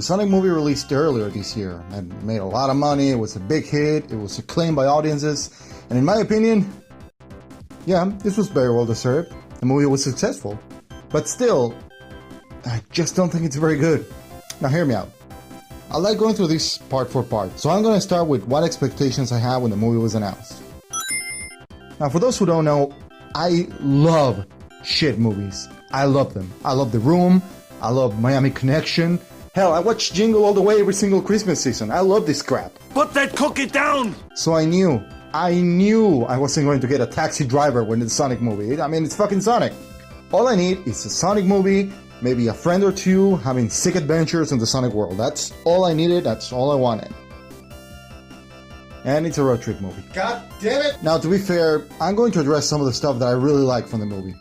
The Sonic movie released earlier this year and made a lot of money. It was a big hit, it was acclaimed by audiences, and in my opinion, yeah, this was very well deserved. The movie was successful. But still, I just don't think it's very good. Now hear me out. I like going through this part for part, so I'm gonna start with what expectations I had when the movie was announced. Now for those who don't know, I love shit movies. I love them. I love The Room, I love Miami Connection. Hell, I watch Jingle All the Way every single Christmas season. I love this crap. Put that cookie down! So I knew I wasn't going to get a Taxi Driver when it's a Sonic movie. I mean, it's fucking Sonic. All I need is a Sonic movie, maybe a friend or two having sick adventures in the Sonic world. That's all I needed, that's all I wanted. And it's a road trip movie. God damn it! Now, to be fair, I'm going to address some of the stuff that I really like from the movie.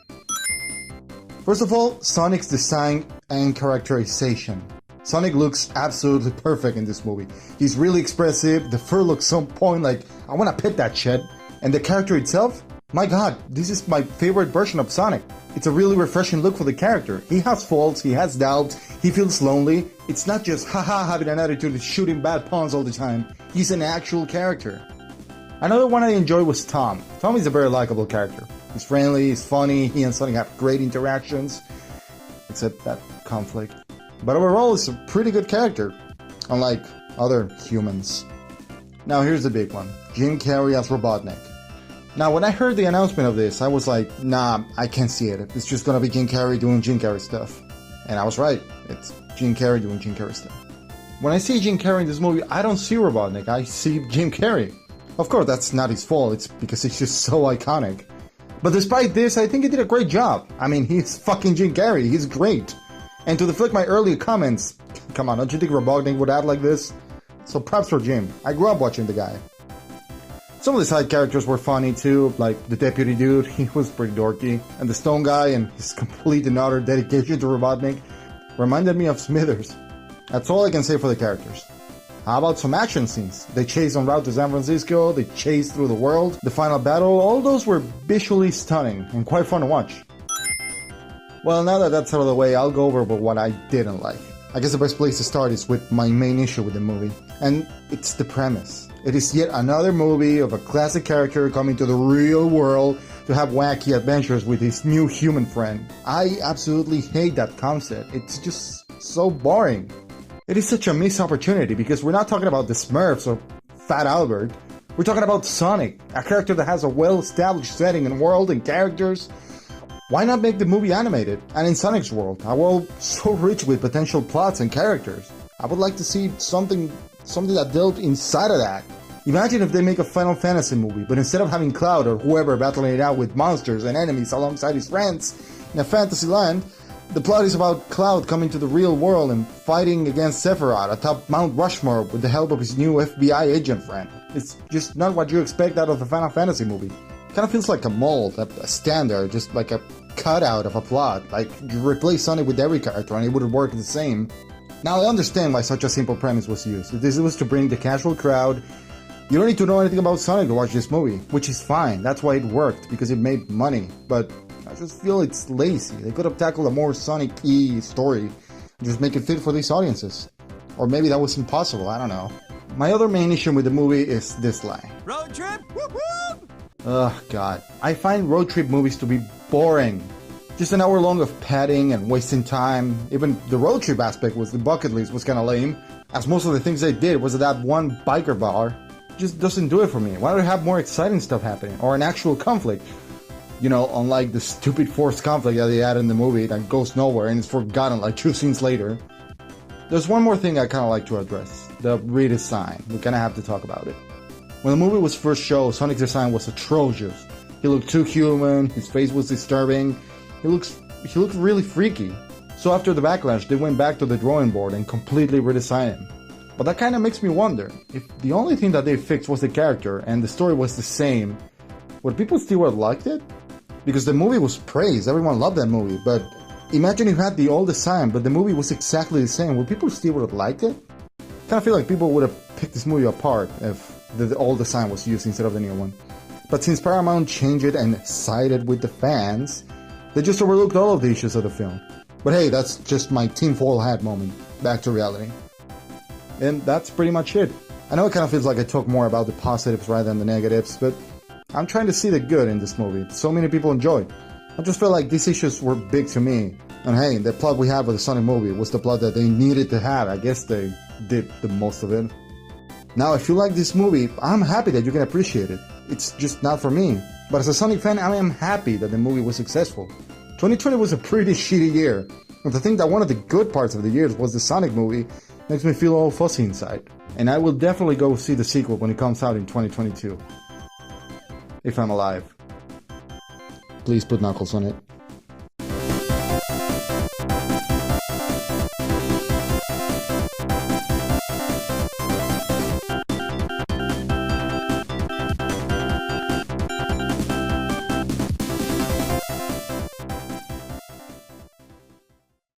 First of all, Sonic's design and characterization. Sonic looks absolutely perfect in this movie. He's really expressive, the fur looks on point, like, I wanna pet that shit. And the character itself? My god, this is my favorite version of Sonic. It's a really refreshing look for the character. He has faults, he has doubts, he feels lonely. It's not just haha having an attitude and shooting bad puns all the time. He's an actual character. Another one I enjoyed was Tom. Tom is a very likable character. He's friendly, he's funny, he and Sonic have great interactions. Except that conflict. But overall, it's a pretty good character, unlike other humans. Now here's the big one, Jim Carrey as Robotnik. Now when I heard the announcement of this, I was like, nah, I can't see it. It's just gonna be Jim Carrey doing Jim Carrey stuff. And I was right, it's Jim Carrey doing Jim Carrey stuff. When I see Jim Carrey in this movie, I don't see Robotnik, I see Jim Carrey. Of course, that's not his fault, it's because he's just so iconic. But despite this, I think he did a great job. I mean, he's fucking Jim Carrey, he's great. And to deflect my earlier comments, come on, don't you think Robotnik would act like this? So props for Jim. I grew up watching the guy. Some of the side characters were funny too, like the deputy dude, he was pretty dorky. And the stone guy and his complete and utter dedication to Robotnik reminded me of Smithers. That's all I can say for the characters. How about some action scenes? They chase en route to San Francisco, they chase through the world, the final battle, all those were visually stunning and quite fun to watch. Well, now that that's out of the way, I'll go over what I didn't like. I guess the best place to start is with my main issue with the movie, and it's the premise. It is yet another movie of a classic character coming to the real world to have wacky adventures with his new human friend. I absolutely hate that concept. It's just so boring. It is such a missed opportunity because we're not talking about the Smurfs or Fat Albert. We're talking about Sonic, a character that has a well-established setting and world and characters. Why not make the movie animated? And in Sonic's world, a world so rich with potential plots and characters. I would like to see something that delved inside of that. Imagine if they make a Final Fantasy movie, but instead of having Cloud or whoever battling it out with monsters and enemies alongside his friends in a fantasy land, the plot is about Cloud coming to the real world and fighting against Sephiroth atop Mount Rushmore with the help of his new FBI agent friend. It's just not what you expect out of a Final Fantasy movie. Kind of feels like a mold, a standard, just like a cutout of a plot. Like, you replace Sonic with every character and it wouldn't work the same. Now I understand why such a simple premise was used. This was to bring the casual crowd. You don't need to know anything about Sonic to watch this movie, which is fine. That's why it worked, because it made money. But I just feel it's lazy. They could have tackled a more Sonic-y story and just make it fit for these audiences. Or maybe that was impossible, I don't know. My other main issue with the movie is this line. Road trip? Whoop whoop! Ugh, God. I find road trip movies to be boring. Just an hour long of padding and wasting time. Even the road trip aspect was the bucket list was kinda lame, as most of the things they did was at that one biker bar. Just doesn't do it for me. Why don't I have more exciting stuff happening? Or an actual conflict? You know, unlike the stupid forced conflict that they added in the movie that goes nowhere and is forgotten like 2 scenes later. There's one more thing I kinda like to address. The redesign. We kinda have to talk about it. When the movie was first shown, Sonic's design was atrocious. He looked too human, his face was disturbing, he looked really freaky. So after the backlash, they went back to the drawing board and completely redesigned him. But that kinda makes me wonder, if the only thing that they fixed was the character and the story was the same, would people still have liked it? Because the movie was praised, everyone loved that movie, but imagine you had the old design, but the movie was exactly the same, would people still would have liked it? Kinda feel like people would have picked this movie apart if the old design was used instead of the new one. But since Paramount changed it and sided with the fans, they just overlooked all of the issues of the film. But hey, that's just my tinfoil hat moment. Back to reality. And that's pretty much it. I know it kind of feels like I talk more about the positives rather than the negatives, but I'm trying to see the good in this movie. So many people enjoy. I just felt like these issues were big to me. And hey, the plot we had with the Sonic movie was the plot that they needed to have. I guess they did the most of it. Now, if you like this movie, I'm happy that you can appreciate it. It's just not for me. But as a Sonic fan, I am happy that the movie was successful. 2020 was a pretty shitty year. And to think that one of the good parts of the year was the Sonic movie makes me feel all fuzzy inside. And I will definitely go see the sequel when it comes out in 2022. If I'm alive. Please put Knuckles on it.